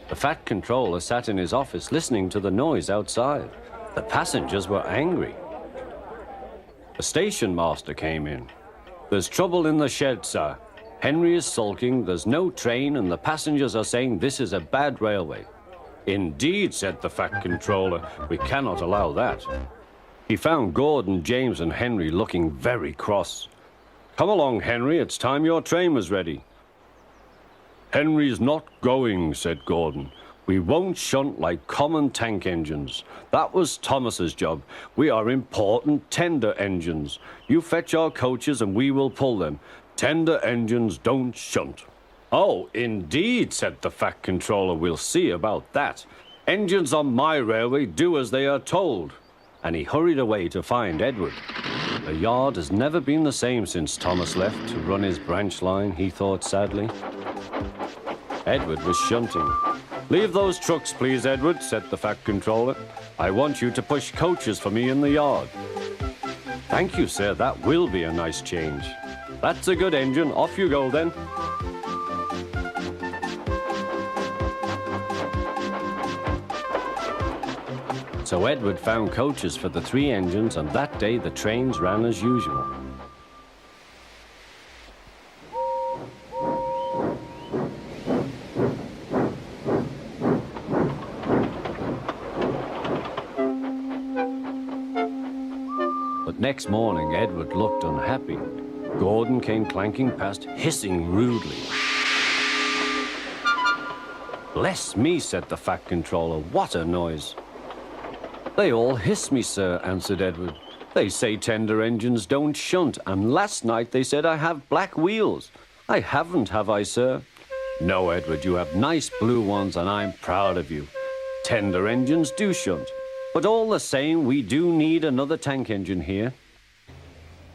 The fat controller sat in his office listening to the noise outside. The passengers were angry. The station master came in. "There's trouble in the shed, sir. Henry is sulking, there's no train, and the passengers are saying this is a bad railway." "Indeed," said the fat controller, "we cannot allow that." He found Gordon, James, and Henry looking very cross. "Come along, Henry, it's time your train was ready." "Henry's not going," said Gordon. "We won't shunt like common tank engines. That was Thomas's job. We are important tender engines. You fetch our coaches and we will pull them. Tender engines don't shunt." "Oh, indeed," said the fat controller. "We'll see about that. Engines on my railway do as they are told." And he hurried away to find Edward. The yard has never been the same since Thomas left to run his branch line, he thought sadly. Edward was shunting. "Leave those trucks, please, Edward," said the fat controller. "I want you to push coaches for me in the yard." "Thank you, sir, that will be a nice change." "That's a good engine. Off you go, then." So Edward found coaches for the 3 engines, and that day the trains ran as usual. But next morning, Edward looked unhappy. Gordon came clanking past, hissing rudely. "Bless me," said the fat controller, "what a noise." "They all hiss me, sir," answered Edward. "They say tender engines don't shunt, and last night they said I have black wheels. I haven't, have I, sir?" "No, Edward, you have nice blue ones, and I'm proud of you. Tender engines do shunt, but all the same, we do need another tank engine here."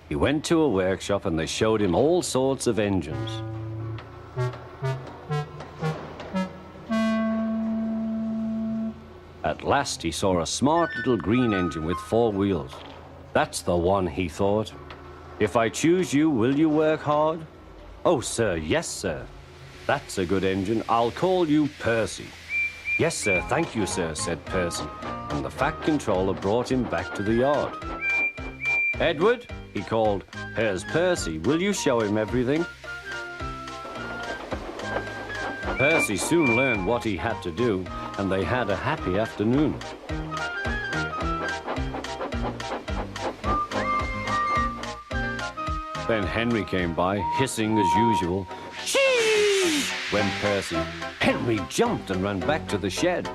He went to a workshop, and they showed him all sorts of engines. At last he saw a smart little green engine with 4 wheels. "That's the one," he thought. "If I choose you, will you work hard?" "Oh, sir, yes, sir." "That's a good engine. I'll call you Percy." "Yes, sir, thank you, sir," said Percy, and the fat controller brought him back to the yard. "Edward," he called, "here's Percy. Will you show him everything?" Percy soon learned what he had to do, and they had a happy afternoon. Then Henry came by, hissing as usual. "Shee!" went Percy. Henry jumped and ran back to the shed.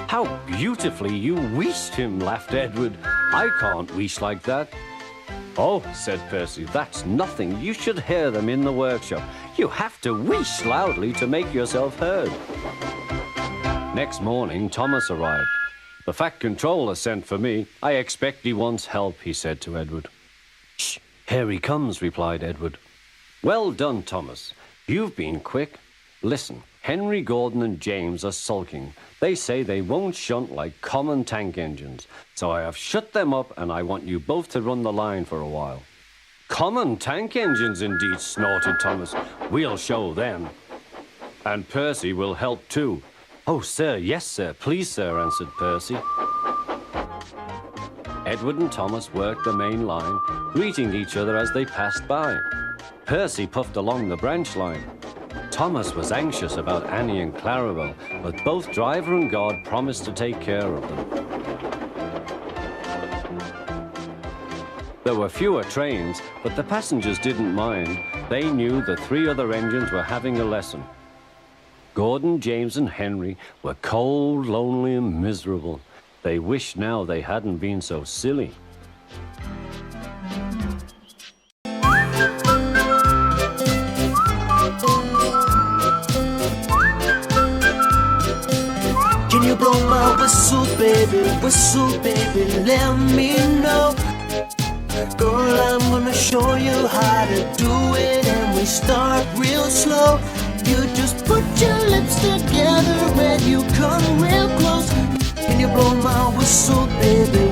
"How beautifully you wheeshed him," laughed Edward. "I can't wheesh like that." "Oh," said Percy, "that's nothing. You should hear them in the workshop. You have to wheesh loudly to make yourself heard." Next morning, Thomas arrived. "The fat controller sent for me. I expect he wants help," he said to Edward. "Shh, here he comes," replied Edward. "Well done, Thomas. You've been quick. Listen, Henry, Gordon, and James are sulking. They say they won't shunt like common tank engines. So I have shut them up, and I want you both to run the line for a while." "Common tank engines, indeed," snorted Thomas. "We'll show them." "And Percy will help too." "Oh, sir, yes, sir. Please, sir," answered Percy. Edward and Thomas worked the main line, greeting each other as they passed by. Percy puffed along the branch line. Thomas was anxious about Annie and Clarabelle, but both driver and guard promised to take care of them. There were fewer trains, but the passengers didn't mind. They knew the 3 other engines were having a lesson. Gordon, James, and Henry were cold, lonely, and miserable. They wished now they hadn't been so silly. Can you blow my whistle, baby, let me know. Girl, I'm gonna show you how to do it, and we start real slow. You just put your lips together and you come real close. Can you blow my whistle, baby,